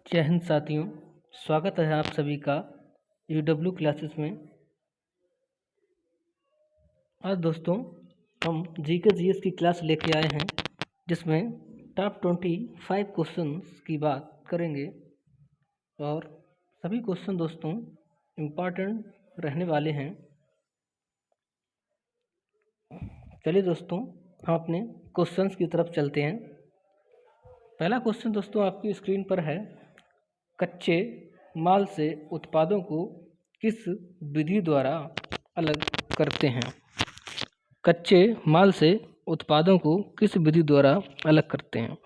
जय हिंद साथियों, स्वागत है आप सभी का UW क्लासेस में। आज दोस्तों हम जीके जीएस की क्लास लेके आए हैं, जिसमें टॉप 25 क्वेश्चंस की बात करेंगे और सभी क्वेश्चन दोस्तों इम्पॉर्टेंट रहने वाले हैं। चलिए दोस्तों हम अपने क्वेश्चंस की तरफ चलते हैं। पहला क्वेश्चन दोस्तों आपकी स्क्रीन पर है, कच्चे माल से उत्पादों को किस विधि द्वारा अलग करते हैं। कच्चे माल से उत्पादों को किस विधि द्वारा अलग करते हैं।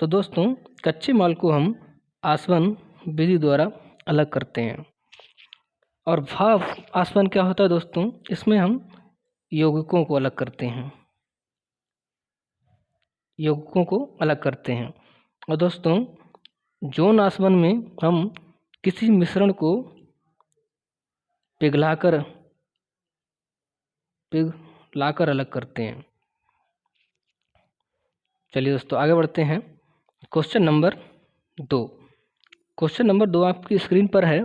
तो दोस्तों कच्चे माल को हम आसवन विधि द्वारा अलग करते हैं। और भाप आसवन क्या होता है दोस्तों, इसमें हम यौगिकों को अलग करते हैं, यौगिकों को अलग करते हैं। और दोस्तों जौन आसवन में हम किसी मिश्रण को पिघलाकर अलग करते हैं। चलिए दोस्तों आगे बढ़ते हैं। Question number 2। क्वेश्चन नंबर 2 आपकी स्क्रीन पर है,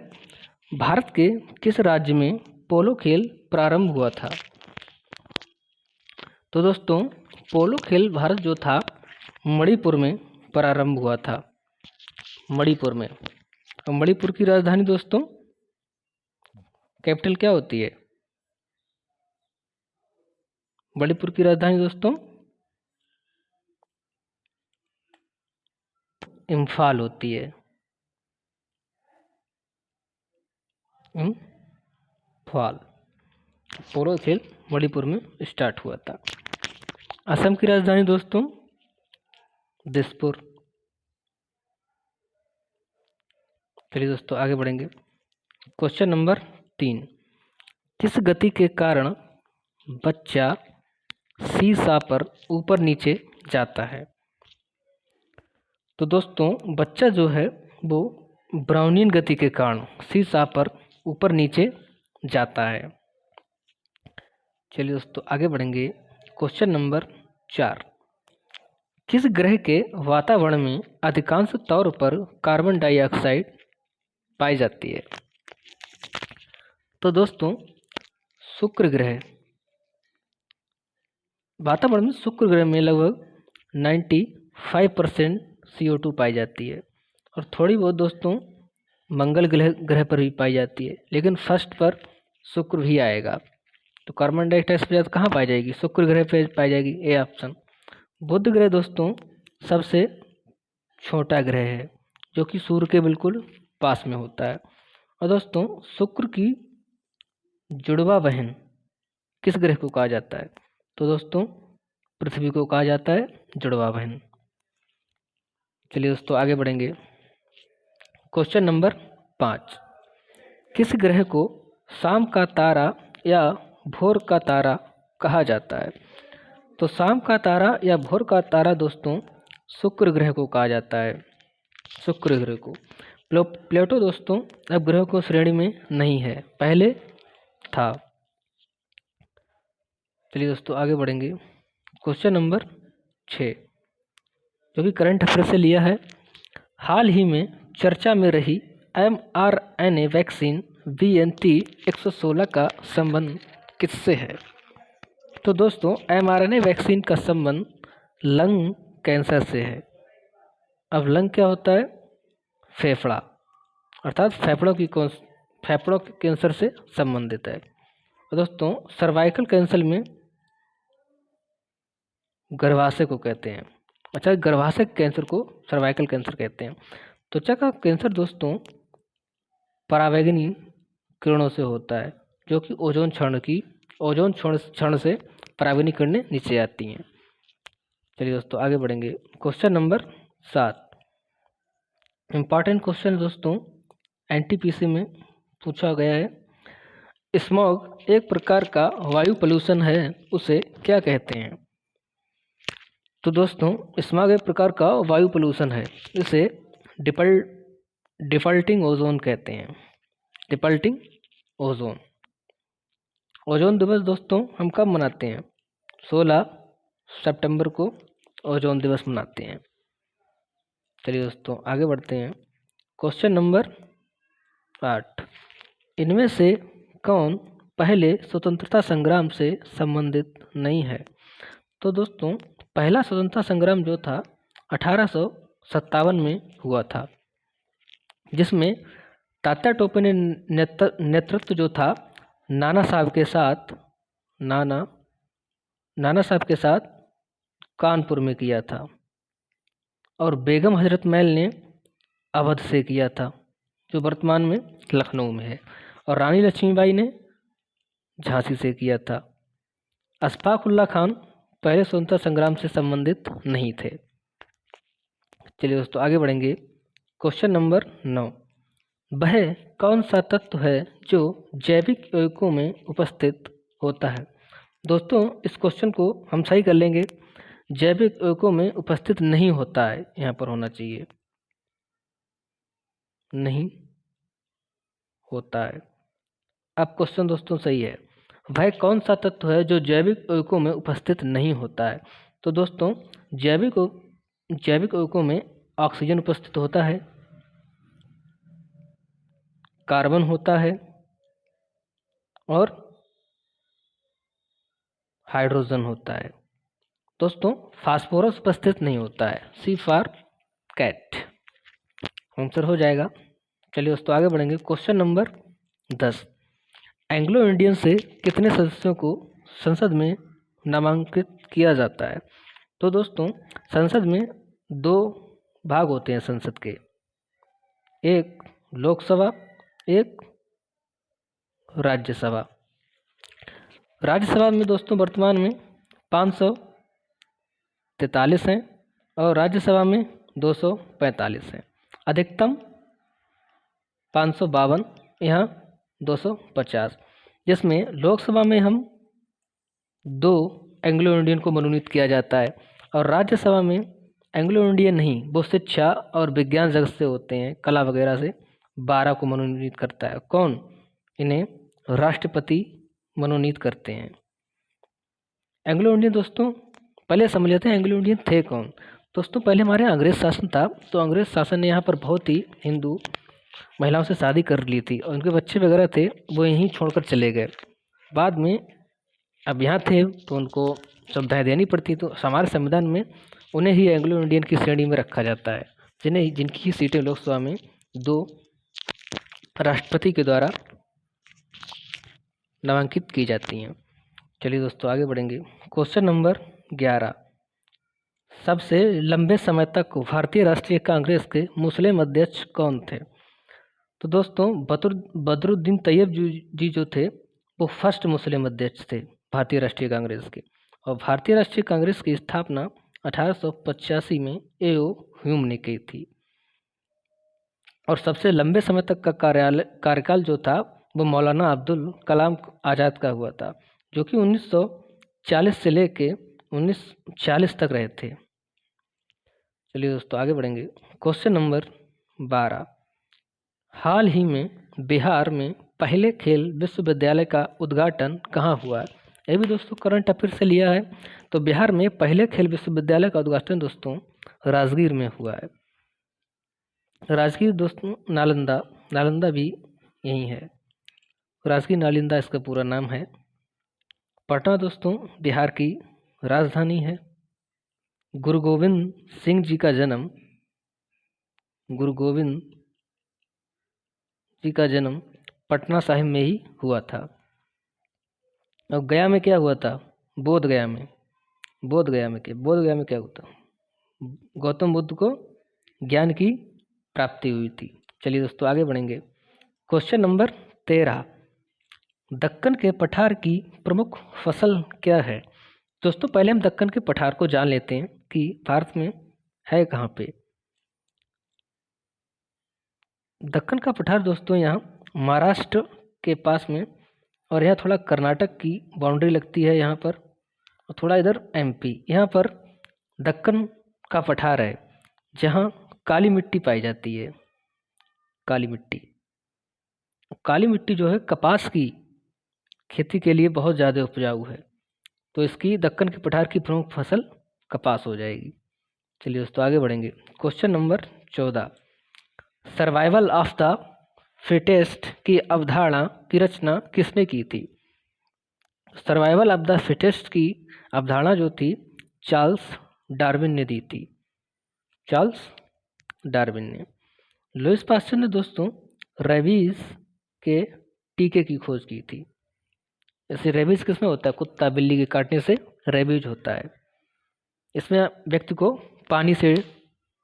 भारत के किस राज्य में पोलो खेल प्रारंभ हुआ था। तो दोस्तों पोलो खेल भारत जो था मणिपुर में प्रारंभ हुआ था, मणिपुर में। और मणिपुर की राजधानी दोस्तों कैपिटल क्या होती है। मणिपुर की राजधानी दोस्तों इम्फाल होती है, इम्फाल। पोलो खेल मणिपुर में स्टार्ट हुआ था। असम की राजधानी दोस्तों दिसपुर। चलिए दोस्तों आगे बढ़ेंगे। क्वेश्चन नंबर 3, किस गति के कारण बच्चा सीसा पर ऊपर नीचे जाता है। तो दोस्तों बच्चा जो है वो ब्राउनियन गति के कारण सीसा पर ऊपर नीचे जाता है। चलिए दोस्तों आगे बढ़ेंगे। क्वेश्चन नंबर 4, किस ग्रह के वातावरण में अधिकांश तौर पर कार्बन डाइऑक्साइड पाई जाती है। तो दोस्तों शुक्र ग्रह, वातावरण में शुक्र ग्रह में लगभग 95% CO2 पाई जाती है। और थोड़ी बहुत दोस्तों मंगल ग्रह पर भी पाई जाती है, लेकिन फर्स्ट पर शुक्र भी आएगा। तो कार्बन डाइऑक्साइड कहाँ पाई जाएगी, शुक्र ग्रह पे पाई जाएगी, ए ऑप्शन। बुध ग्रह दोस्तों सबसे छोटा ग्रह है, जो कि सूर्य के बिल्कुल पास में होता है। और दोस्तों शुक्र की जुड़वा बहन किस ग्रह को कहा जाता है। तो दोस्तों पृथ्वी को कहा जाता है जुड़वा बहन। चलिए दोस्तों आगे बढ़ेंगे। क्वेश्चन नंबर 5, किस ग्रह को शाम का तारा या भोर का तारा कहा जाता है। तो शाम का तारा या भोर का तारा दोस्तों शुक्र ग्रह को कहा जाता है, शुक्र ग्रह को। प्लेटो दोस्तों अब ग्रहों को श्रेणी में नहीं है, पहले था। चलिए दोस्तों आगे बढ़ेंगे। क्वेश्चन नंबर 6, जो कि करंट अफेयर से लिया है, हाल ही में चर्चा में रही mRNA वैक्सीन BNT116 का संबंध किससे है। तो दोस्तों mRNA वैक्सीन का संबंध लंग कैंसर से है। अब लंग क्या होता है, फेफड़ा, अर्थात फेफड़ों के कैंसर से संबंधित है। और दोस्तों सर्वाइकल कैंसर में गर्भाशय को कहते हैं, अच्छा गर्भाशय कैंसर को सर्वाइकल कैंसर कहते हैं। त्वचा का कैंसर दोस्तों परावैंगनी किरणों से होता है, जो कि ओजोन क्षण से परावैंगनी किरणें नीचे आती हैं। चलिए दोस्तों आगे बढ़ेंगे। क्वेश्चन नंबर 7, इम्पॉर्टेंट क्वेश्चन दोस्तों NTPC में पूछा गया है, स्मॉग एक प्रकार का वायु पोल्यूशन है, उसे क्या कहते हैं। तो दोस्तों स्मॉग एक प्रकार का वायु पोल्यूशन है, इसे डिफल्टिंग ओजोन कहते हैं, डिफल्टिंग ओजोन। ओजोन दिवस दोस्तों हम कब मनाते हैं, 16 सितंबर को ओजोन दिवस मनाते हैं। चलिए दोस्तों आगे बढ़ते हैं। क्वेश्चन नंबर 8, इनमें से कौन पहले स्वतंत्रता संग्राम से संबंधित नहीं है? तो दोस्तों पहला स्वतंत्रता संग्राम जो था 1857 में हुआ था, जिसमें तात्या टोपे ने नेतृत्व जो था नाना साहब के साथ नाना साहब के साथ कानपुर में किया था, और बेगम हजरत महल ने अवध से किया था, जो वर्तमान में लखनऊ में है, और रानी लक्ष्मीबाई ने झांसी से किया था। अशफाक उल्लाह खान पहले स्वतंत्रता संग्राम से संबंधित नहीं थे। चलिए दोस्तों आगे बढ़ेंगे। क्वेश्चन नंबर 9, वह कौन सा तत्व है जो जैविक यौगिकों में उपस्थित होता है? दोस्तों इस क्वेश्चन को हम सही कर लेंगे, जैविक यौगिकों में उपस्थित नहीं होता है, यहाँ पर होना चाहिए नहीं होता है। अब क्वेश्चन दोस्तों सही है, वह कौन सा तत्व है जो जैविक यौगिकों में उपस्थित नहीं होता है? तो दोस्तों जैविक यौगिकों में ऑक्सीजन उपस्थित होता है, कार्बन होता है और हाइड्रोजन होता है। दोस्तों फास्फोरस उपस्थित नहीं होता है, सी फॉर कैट, आंसर हो जाएगा। चलिए दोस्तों आगे बढ़ेंगे। क्वेश्चन नंबर 10, एंग्लो इंडियन से कितने सदस्यों को संसद में नामांकित किया जाता है? तो दोस्तों संसद में 2 भाग होते हैं संसद के, एक लोकसभा, एक राज्यसभा। राज्यसभा में दोस्तों वर्तमान में 543 हैं और राज्यसभा में 245 हैं। अधिकतम 552, यहाँ 250, जिसमें लोकसभा में हम 2 एंग्लो इंडियन को मनोनीत किया जाता है, और राज्यसभा में एंग्लो इंडियन नहीं, वो शिक्षा और विज्ञान जगत से होते हैं, कला वगैरह से 12 को मनोनीत करता है। कौन? इन्हें राष्ट्रपति मनोनीत करते हैं। एंग्लो इंडियन दोस्तों पहले समझ लेते हैं एंग्लो इंडियन थे कौन। दोस्तों पहले हमारे यहाँ अंग्रेज शासन था, तो अंग्रेज शासन ने यहाँ पर बहुत ही हिंदू महिलाओं से शादी कर ली थी, और उनके बच्चे वगैरह थे वो यहीं छोड़कर चले गए। बाद में अब यहाँ थे तो उनको सुविधाएं देनी पड़ती, तो हमारे संविधान में उन्हें ही एंग्लो इंडियन की श्रेणी में रखा जाता है, जिनकी सीटें लोकसभा में 2 राष्ट्रपति के द्वारा नामांकित की जाती हैं। चलिए दोस्तों आगे बढ़ेंगे। क्वेश्चन नंबर 11, सबसे लंबे समय तक भारतीय राष्ट्रीय कांग्रेस के मुस्लिम अध्यक्ष कौन थे? तो दोस्तों बदरुद्दीन तैयब जी जो थे वो फर्स्ट मुस्लिम अध्यक्ष थे भारतीय राष्ट्रीय कांग्रेस के, और भारतीय राष्ट्रीय कांग्रेस की स्थापना 1885 में A.O. ह्यूम ने की थी। और सबसे लंबे समय तक का कार्यकाल जो था वो मौलाना अब्दुल कलाम आज़ाद का हुआ था, जो कि 1940 से लेके 1940 तक रहे थे। चलिए दोस्तों आगे बढ़ेंगे। क्वेश्चन नंबर 12, हाल ही में बिहार में पहले खेल विश्वविद्यालय का उद्घाटन कहाँ हुआ है? ये भी दोस्तों करंट अफेयर से लिया है। तो बिहार में पहले खेल विश्वविद्यालय का उद्घाटन दोस्तों राजगीर में हुआ है। राजगीर दोस्तों नालंदा भी यही है, राजगीर नालंदा इसका पूरा नाम है। पटना दोस्तों बिहार की राजधानी है। गुरु गोविंद सिंह जी का जन्म पटना साहिब में ही हुआ था। और गया में क्या हुआ था? बोध गया में क्या हुआ था? गौतम बुद्ध को ज्ञान की प्राप्ति हुई थी। चलिए दोस्तों आगे बढ़ेंगे। क्वेश्चन नंबर 13, दक्कन के पठार की प्रमुख फसल क्या है? दोस्तों पहले हम दक्कन के पठार को जान लेते हैं कि भारत में है कहाँ पे। दक्कन का पठार दोस्तों यहाँ महाराष्ट्र के पास में, और यहाँ थोड़ा कर्नाटक की बाउंड्री लगती है यहाँ पर, और थोड़ा इधर MP। यहाँ पर दक्कन का पठार है जहाँ काली मिट्टी पाई जाती है। काली मिट्टी जो है कपास की खेती के लिए बहुत ज़्यादा उपजाऊ है, तो इसकी दक्कन के पठार की प्रमुख फसल कपास हो जाएगी। चलिए दोस्तों आगे बढ़ेंगे। Question number 14, survival of the fittest की अवधारणा की रचना किसने की थी? सर्वाइवल ऑफ द फिटेस्ट की अवधारणा जो थी चार्ल्स डार्विन ने दी थी। चार्ल्स डार्विन ने। लुईस पास्चर ने दोस्तों रेबीज के टीके की खोज की थी। जैसे रेबीज किसमें होता है? कुत्ता बिल्ली के काटने से रेबीज होता है। इसमें व्यक्ति को पानी से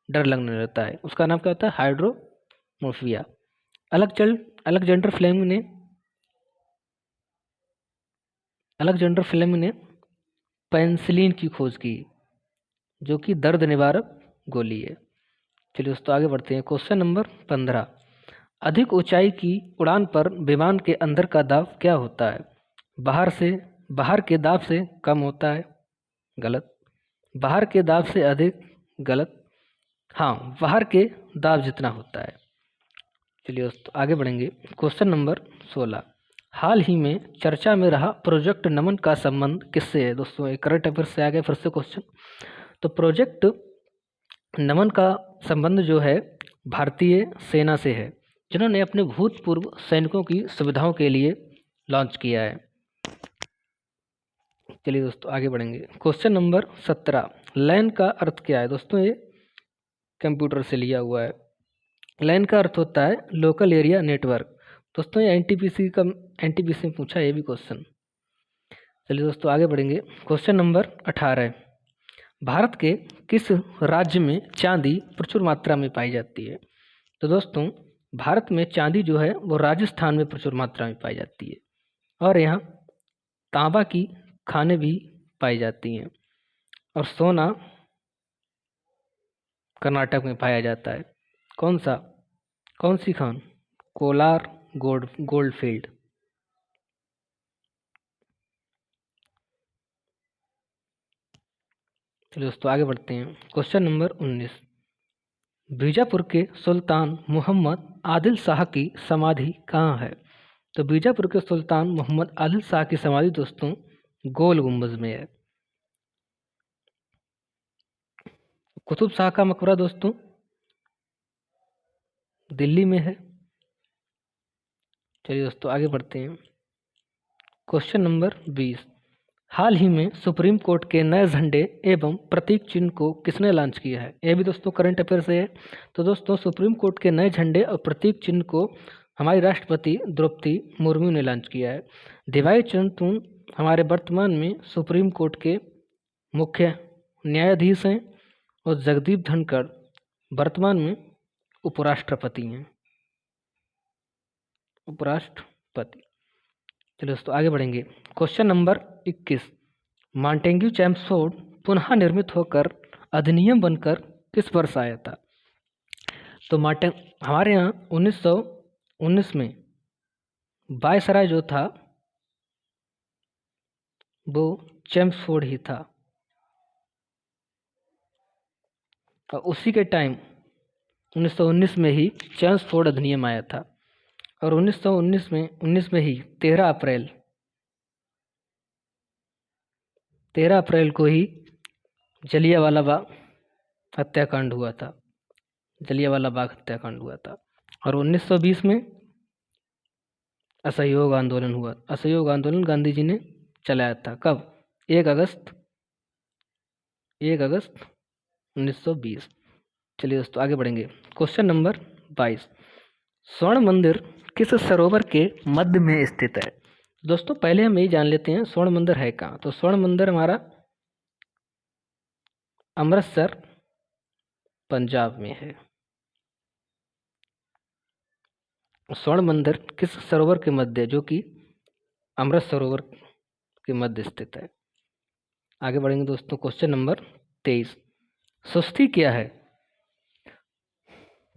डर लगने लगता है। उसका नाम क्या होता है? हाइड्रोमोफिया। अलेक्जेंडर फ्लेमिंग ने पेनिसिलिन की खोज की, जो कि दर्द निवारक गोली है। चलिए दोस्तों आगे बढ़ते हैं। Question number 15। अधिक ऊंचाई की उड़ान पर विमान के अंदर का दाब क्या होता है? बाहर के दाब से कम होता है। गलत। बाहर के दाब से अधिक। गलत। हाँ, बाहर के दाब जितना होता है। चलिए दोस्तों आगे बढ़ेंगे। Question number 16। हाल ही में चर्चा में रहा प्रोजेक्ट नमन का संबंध किससे है? दोस्तों एक करंट अफेयर से आ गया फिर से क्वेश्चन। तो प्रोजेक्ट नमन का संबंध जो है भारतीय सेना से है, जिन्होंने अपने भूतपूर्व सैनिकों की सुविधाओं के लिए लॉन्च किया है। चलिए दोस्तों आगे बढ़ेंगे। Question number 17। लैन का अर्थ क्या है? दोस्तों ये कंप्यूटर से लिया हुआ है। लैन का अर्थ होता है लोकल एरिया नेटवर्क। दोस्तों ये एनटीपीसी में पूछा ये भी क्वेश्चन। चलिए दोस्तों आगे बढ़ेंगे। Question number 18। भारत के किस राज्य में चांदी प्रचुर मात्रा में पाई जाती है? तो दोस्तों भारत में चांदी जो है वो राजस्थान में प्रचुर मात्रा में पाई जाती है, और यहाँ तांबा की खानें भी पाई जाती हैं, और सोना कर्नाटक में पाया जाता है। कौन सी खान? Kolar gold field. चलिए दोस्तों आगे बढ़ते हैं। Question number 19। बीजापुर के सुल्तान मोहम्मद आदिल शाह की समाधि कहाँ है? तो बीजापुर के सुल्तान मोहम्मद आदिल शाह की समाधि दोस्तों गोल गुम्बज में है। कुतुब शाह का मकबरा दोस्तों दिल्ली में है। चलिए दोस्तों आगे बढ़ते हैं। Question number 20। हाल ही में सुप्रीम कोर्ट के नए झंडे एवं प्रतीक चिन्ह को किसने लॉन्च किया है? यह भी दोस्तों करंट अफेयर से है। तो दोस्तों सुप्रीम कोर्ट के नए झंडे और प्रतीक चिन्ह को हमारी राष्ट्रपति द्रौपदी मुर्मू ने लॉन्च किया है। डीवाई चंद्रचूड़ हमारे वर्तमान में सुप्रीम कोर्ट के मुख्य न्यायाधीश हैं, और जगदीप धनखड़ वर्तमान में उपराष्ट्रपति हैं। उपराष्ट्रपति। चलिए दोस्तों आगे बढ़ेंगे। Question number 21। मॉन्टेग्यू चैम्सफोर्ड पुनः निर्मित होकर अधिनियम बनकर किस वर्ष आया था? तो हमारे यहाँ 1919 में वायसराय जो था वो चैम्सफोर्ड ही था, और उसी के टाइम 1919 में ही चैम्सफोर्ड अधिनियम आया था, और 1919 में ही 13 अप्रैल को ही जलियांवाला बाग हत्याकांड हुआ था। और 1920 में असहयोग आंदोलन हुआ। असहयोग आंदोलन गांधी जी ने चलाया था। कब? 1 अगस्त 1920। चलिए दोस्तों आगे बढ़ेंगे। Question number 22। स्वर्ण मंदिर किस सरोवर के मध्य में स्थित है? दोस्तों पहले हम यही जान लेते हैं स्वर्ण मंदिर है कहाँ। तो स्वर्ण मंदिर हमारा अमृतसर पंजाब में है। स्वर्ण मंदिर किस सरोवर के मध्य? जो कि अमृत सरोवर के मध्य स्थित है। आगे बढ़ेंगे दोस्तों। Question number 23। सुस्ती क्या है?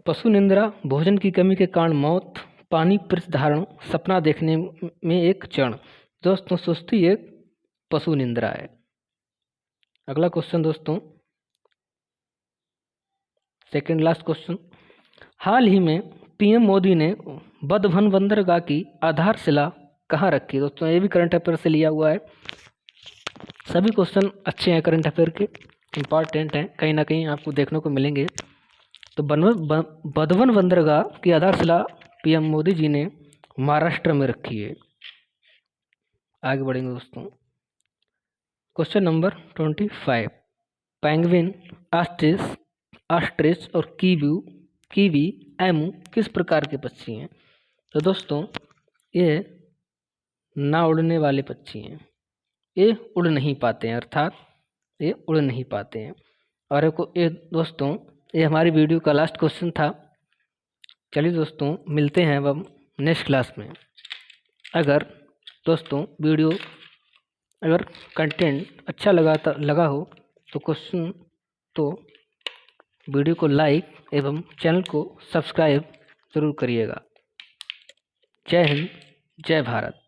पशु निंद्रा, भोजन की कमी के कारण मौत, पानी पृष्ठ धारण, सपना देखने में एक क्षण। दोस्तों सुस्ती एक पशु निंद्रा है। अगला क्वेश्चन दोस्तों, सेकंड लास्ट क्वेश्चन। हाल ही में पीएम मोदी ने बधवन बंदरगाह की आधारशिला कहाँ रखी? दोस्तों ये भी करंट अफेयर से लिया हुआ है। सभी क्वेश्चन अच्छे हैं, करंट अफेयर के इम्पॉर्टेंट हैं, कहीं ना कहीं आपको देखने को मिलेंगे। तो बधवन बंदरगाह की आधारशिला पीएम मोदी जी ने महाराष्ट्र में रखी है। आगे बढ़ेंगे दोस्तों। Question number 25। पेंगुइन, ऑस्ट्रिच और कीवी एमू किस प्रकार के पक्षी हैं? तो दोस्तों ये ना उड़ने वाले पक्षी हैं, ये उड़ नहीं पाते हैं, अर्थात ये उड़ नहीं पाते हैं। और ये दोस्तों ये हमारी वीडियो का लास्ट क्वेश्चन था। चलिए दोस्तों मिलते हैं अब हम नेक्स्ट क्लास में। अगर दोस्तों वीडियो अगर कंटेंट अच्छा लगा हो तो वीडियो को लाइक एवं चैनल को सब्सक्राइब जरूर करिएगा। जय हिंद, जय भारत।